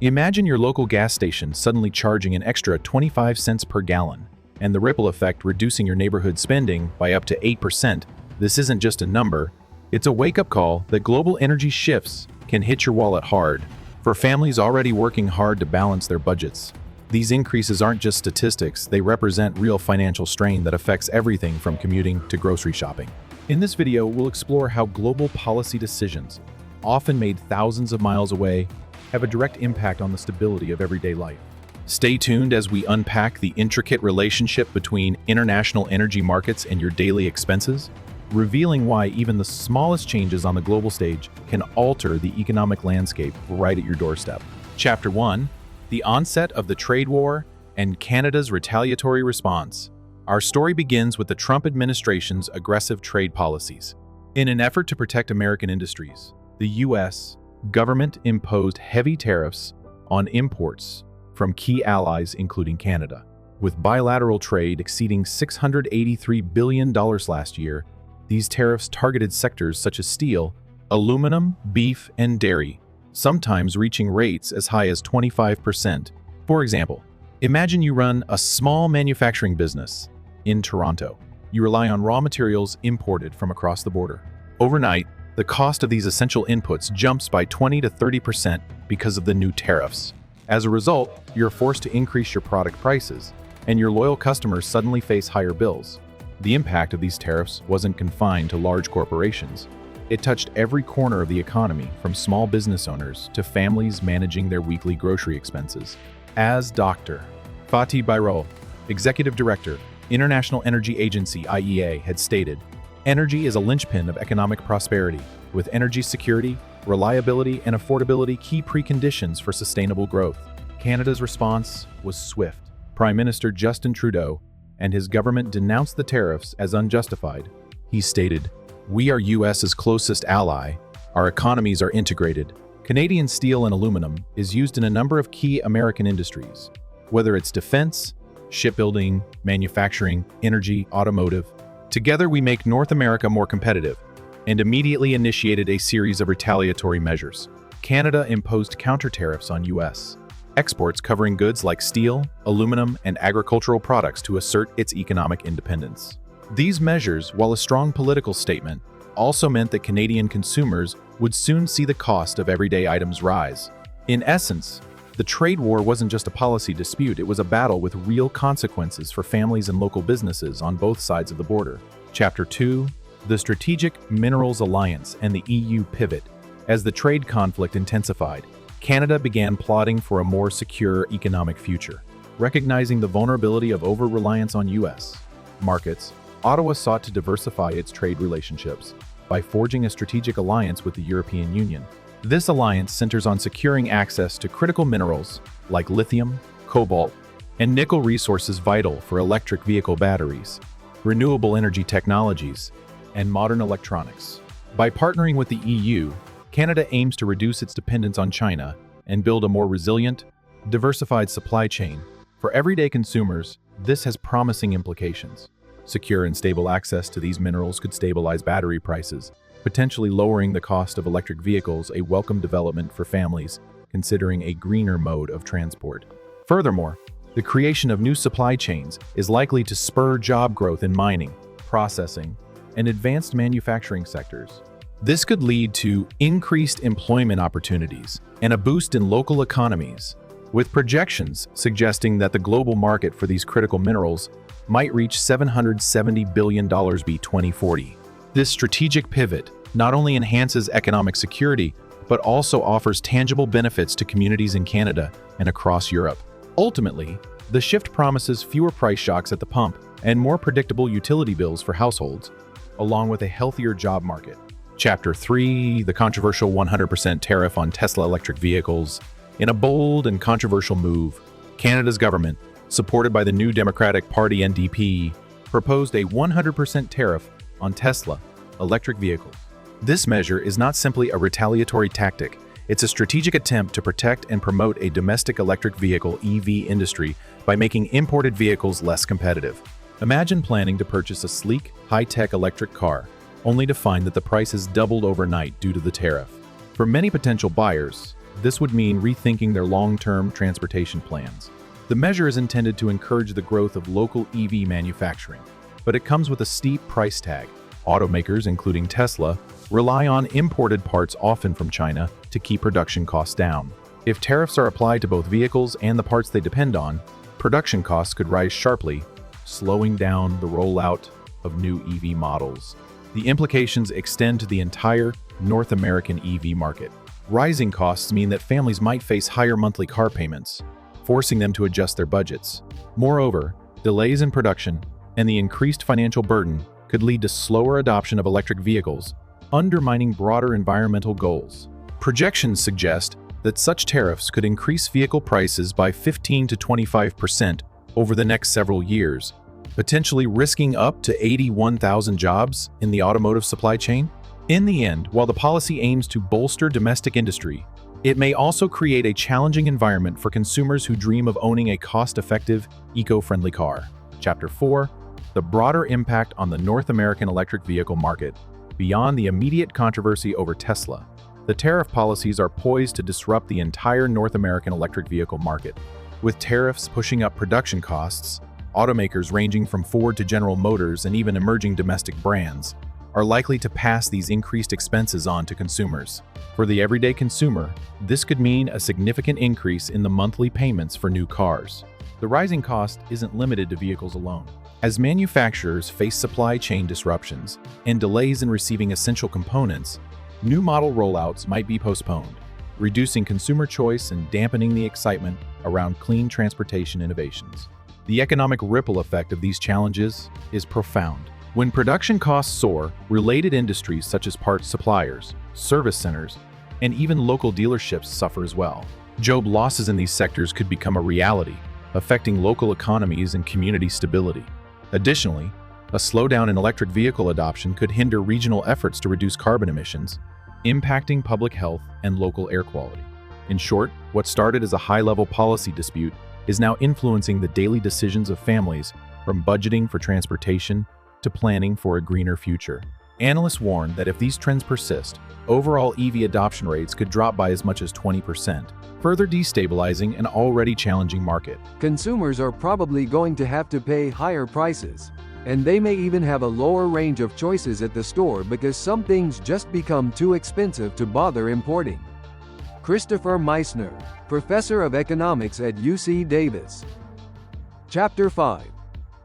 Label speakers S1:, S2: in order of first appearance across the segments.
S1: Imagine your local gas station suddenly charging an extra 25 cents per gallon, and the ripple effect reducing your neighborhood spending by up to 8%. This isn't just a number, it's a wake-up call that global energy shifts can hit your wallet hard. For families already working hard to balance their budgets, these increases aren't just statistics, they represent real financial strain that affects everything from commuting to grocery shopping. In this video, we'll explore how global policy decisions, often made thousands of miles away, have a direct impact on the stability of everyday life. Stay tuned as we unpack the intricate relationship between international energy markets and your daily expenses, revealing why even the smallest changes on the global stage can alter the economic landscape right at your doorstep. Chapter 1: The onset of the trade war and Canada's retaliatory response. Our story begins with the Trump administration's aggressive trade policies. In an effort to protect American industries, the U.S. government imposed heavy tariffs on imports from key allies including Canada. With bilateral trade exceeding $683 billion last year, these tariffs targeted sectors such as steel, aluminum, beef, and dairy, sometimes reaching rates as high as 25%. For example, imagine you run a small manufacturing business in Toronto. You rely on raw materials imported from across the border. Overnight, the cost of these essential inputs jumps by 20 to 30% because of the new tariffs. As a result, you're forced to increase your product prices, and your loyal customers suddenly face higher bills. The impact of these tariffs wasn't confined to large corporations. It touched every corner of the economy, from small business owners to families managing their weekly grocery expenses. As Dr. Fatih Birol, Executive Director, International Energy Agency (IEA), had stated, energy is a linchpin of economic prosperity, with energy security, reliability, and affordability key preconditions for sustainable growth. Canada's response was swift. Prime Minister Justin Trudeau and his government denounced the tariffs as unjustified. He stated, "We are US's closest ally. Our economies are integrated. Canadian steel and aluminum is used in a number of key American industries, whether it's defense, shipbuilding, manufacturing, energy, automotive. Together we make North America more competitive," and immediately initiated a series of retaliatory measures. Canada imposed counter tariffs on US exports covering goods like steel, aluminum, and agricultural products to assert its economic independence. These measures, while a strong political statement, also meant that Canadian consumers would soon see the cost of everyday items rise. In essence, the trade war wasn't just a policy dispute, it was a battle with real consequences for families and local businesses on both sides of the border. Chapter 2: The Strategic Minerals Alliance and the EU Pivot. As the trade conflict intensified, Canada began plotting for a more secure economic future. Recognizing the vulnerability of over-reliance on US markets, Ottawa sought to diversify its trade relationships by forging a strategic alliance with the European Union. This alliance centers on securing access to critical minerals like lithium, cobalt, and nickel, resources vital for electric vehicle batteries, renewable energy technologies, and modern electronics. By partnering with the EU, Canada aims to reduce its dependence on China and build a more resilient, diversified supply chain. For everyday consumers, this has promising implications. Secure and stable access to these minerals could stabilize battery prices, potentially lowering the cost of electric vehicles, a welcome development for families considering a greener mode of transport. Furthermore, the creation of new supply chains is likely to spur job growth in mining, processing, and advanced manufacturing sectors. This could lead to increased employment opportunities and a boost in local economies, with projections suggesting that the global market for these critical minerals might reach $770 billion by 2040. This strategic pivot not only enhances economic security, but also offers tangible benefits to communities in Canada and across Europe. Ultimately, the shift promises fewer price shocks at the pump and more predictable utility bills for households, along with a healthier job market. Chapter 3: The controversial 100% tariff on Tesla electric vehicles. In a bold and controversial move, Canada's government, supported by the New Democratic Party (NDP), proposed a 100% tariff on Tesla electric vehicles. This measure is not simply a retaliatory tactic, it's a strategic attempt to protect and promote a domestic electric vehicle (EV) industry by making imported vehicles less competitive. Imagine planning to purchase a sleek, high-tech electric car, only to find that the price has doubled overnight due to the tariff. For many potential buyers, this would mean rethinking their long-term transportation plans. The measure is intended to encourage the growth of local EV manufacturing, but it comes with a steep price tag. Automakers, including Tesla, rely on imported parts often from China to keep production costs down. If tariffs are applied to both vehicles and the parts they depend on, production costs could rise sharply, slowing down the rollout of new EV models. The implications extend to the entire North American EV market. Rising costs mean that families might face higher monthly car payments, forcing them to adjust their budgets. Moreover, delays in production and the increased financial burden could lead to slower adoption of electric vehicles, undermining broader environmental goals. Projections suggest that such tariffs could increase vehicle prices by 15 to 25% over the next several years, potentially risking up to 81,000 jobs in the automotive supply chain. In the end, while the policy aims to bolster domestic industry, it may also create a challenging environment for consumers who dream of owning a cost-effective, eco-friendly car. Chapter 4: The broader impact on the North American electric vehicle market. Beyond the immediate controversy over Tesla, the tariff policies are poised to disrupt the entire North American electric vehicle market. With tariffs pushing up production costs, automakers ranging from Ford to General Motors and even emerging domestic brands are likely to pass these increased expenses on to consumers. For the everyday consumer, this could mean a significant increase in the monthly payments for new cars. The rising cost isn't limited to vehicles alone. As manufacturers face supply chain disruptions and delays in receiving essential components, new model rollouts might be postponed, reducing consumer choice and dampening the excitement around clean transportation innovations. The economic ripple effect of these challenges is profound. When production costs soar, related industries such as parts suppliers, service centers, and even local dealerships suffer as well. Job losses in these sectors could become a reality, affecting local economies and community stability. Additionally, a slowdown in electric vehicle adoption could hinder regional efforts to reduce carbon emissions, impacting public health and local air quality. In short, what started as a high-level policy dispute is now influencing the daily decisions of families, from budgeting for transportation to planning for a greener future. Analysts warn that if these trends persist, overall EV adoption rates could drop by as much as 20%, further destabilizing an already challenging market.
S2: Consumers are probably going to have to pay higher prices, and they may even have a lower range of choices at the store because some things just become too expensive to bother importing. Christopher Meissner, Professor of Economics at UC Davis. Chapter 5: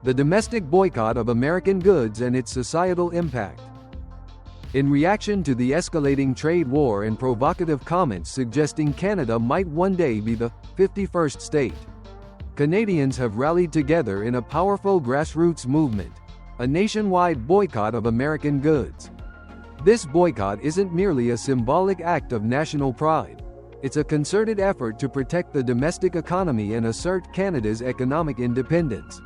S2: The Domestic Boycott of American Goods and Its Societal Impact. In reaction to the escalating trade war and provocative comments suggesting Canada might one day be the 51st state, Canadians have rallied together in a powerful grassroots movement, a nationwide boycott of American goods. This boycott isn't merely a symbolic act of national pride. It's a concerted effort to protect the domestic economy and assert Canada's economic independence.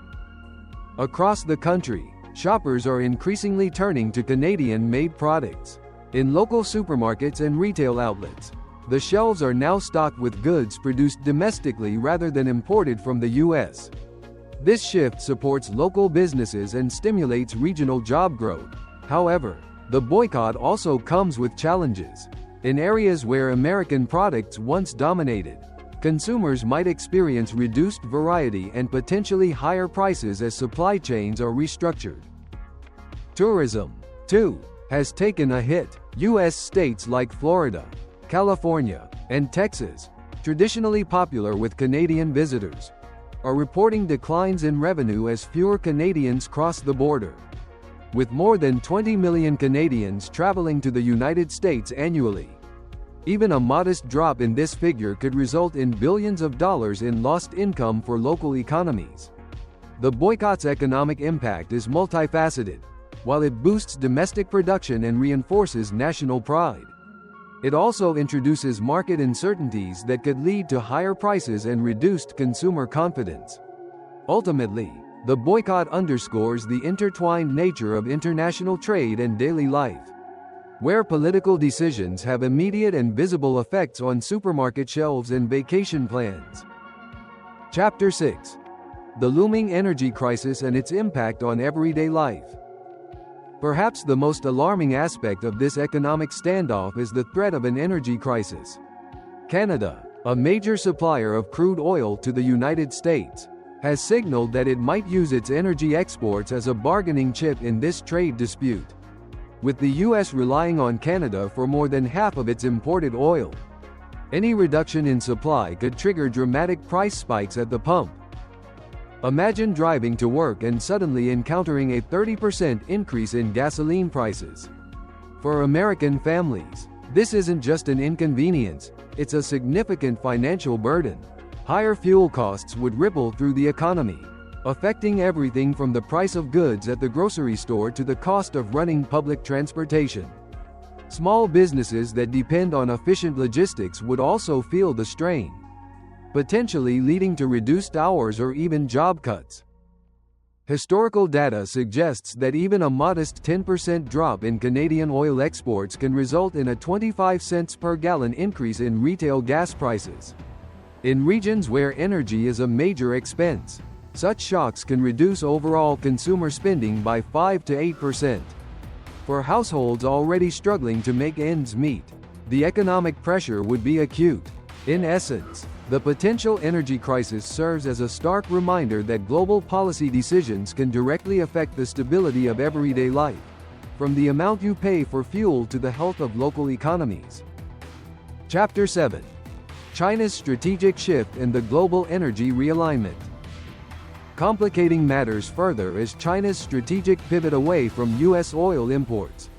S2: Across the country, shoppers are increasingly turning to Canadian-made products. In local supermarkets and retail outlets, the shelves are now stocked with goods produced domestically rather than imported from the U.S. This shift supports local businesses and stimulates regional job growth. However, the boycott also comes with challenges. In areas where American products once dominated, consumers might experience reduced variety and potentially higher prices as supply chains are restructured. Tourism, too, has taken a hit. U.S. states like Florida, California, and Texas, traditionally popular with Canadian visitors, are reporting declines in revenue as fewer Canadians cross the border. With more than 20 million Canadians traveling to the United States annually, even a modest drop in this figure could result in billions of dollars in lost income for local economies. The boycott's economic impact is multifaceted. While it boosts domestic production and reinforces national pride, it also introduces market uncertainties that could lead to higher prices and reduced consumer confidence. Ultimately, the boycott underscores the intertwined nature of international trade and daily life, where political decisions have immediate and visible effects on supermarket shelves and vacation plans. Chapter 6: The Looming Energy Crisis and Its Impact on Everyday Life. Perhaps the most alarming aspect of this economic standoff is the threat of an energy crisis. Canada, a major supplier of crude oil to the United States, has signaled that it might use its energy exports as a bargaining chip in this trade dispute. With the U.S. relying on Canada for more than half of its imported oil, any reduction in supply could trigger dramatic price spikes at the pump. Imagine driving to work and suddenly encountering a 30% increase in gasoline prices. For American families, this isn't just an inconvenience, it's a significant financial burden. Higher fuel costs would ripple through the economy, affecting everything from the price of goods at the grocery store to the cost of running public transportation. Small businesses that depend on efficient logistics would also feel the strain, potentially leading to reduced hours or even job cuts. Historical data suggests that even a modest 10% drop in Canadian oil exports can result in a 25 cents per gallon increase in retail gas prices. In regions where energy is a major expense, such shocks can reduce overall consumer spending by 5 to 8%. For households already struggling to make ends meet, the economic pressure would be acute. In essence, the potential energy crisis serves as a stark reminder that global policy decisions can directly affect the stability of everyday life, from the amount you pay for fuel to the health of local economies. Chapter 7. China's strategic shift and the global energy realignment. Complicating matters further is China's strategic pivot away from U.S. oil imports.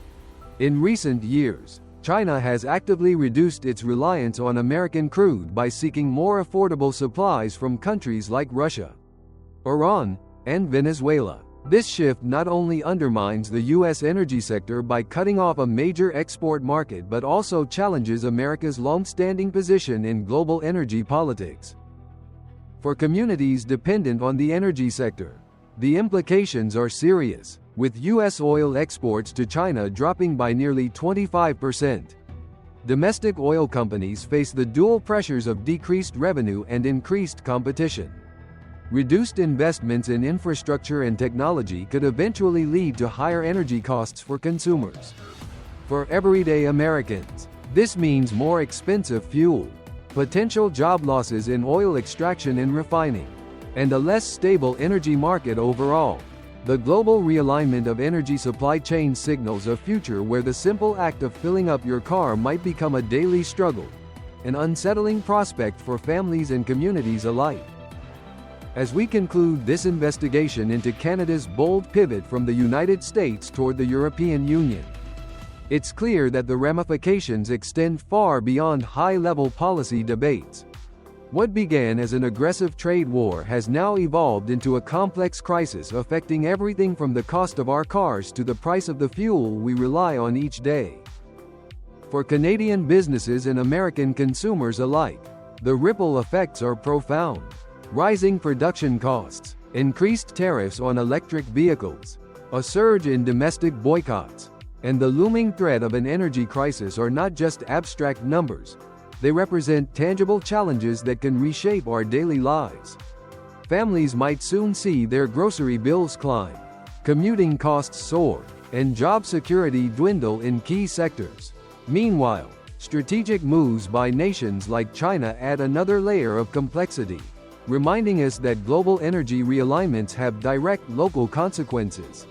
S2: In recent years, China has actively reduced its reliance on American crude by seeking more affordable supplies from countries like Russia, Iran, and Venezuela. This shift not only undermines the U.S. energy sector by cutting off a major export market but also challenges America's long-standing position in global energy politics. For communities dependent on the energy sector, the implications are serious, with U.S. oil exports to China dropping by nearly 25%. Domestic oil companies face the dual pressures of decreased revenue and increased competition. Reduced investments in infrastructure and technology could eventually lead to higher energy costs for consumers. For everyday Americans, this means more expensive fuel, potential job losses in oil extraction and refining, and a less stable energy market overall. The global realignment of energy supply chains signals a future where the simple act of filling up your car might become a daily struggle, an unsettling prospect for families and communities alike. As we conclude this investigation into Canada's bold pivot from the United States toward the European Union, it's clear that the ramifications extend far beyond high-level policy debates. What began as an aggressive trade war has now evolved into a complex crisis affecting everything from the cost of our cars to the price of the fuel we rely on each day. For Canadian businesses and American consumers alike, the ripple effects are profound. Rising production costs, increased tariffs on electric vehicles, a surge in domestic boycotts, and the looming threat of an energy crisis are not just abstract numbers. They represent tangible challenges that can reshape our daily lives. Families might soon see their grocery bills climb, commuting costs soar, and job security dwindle in key sectors. Meanwhile, strategic moves by nations like China add another layer of complexity, reminding us that global energy realignments have direct local consequences.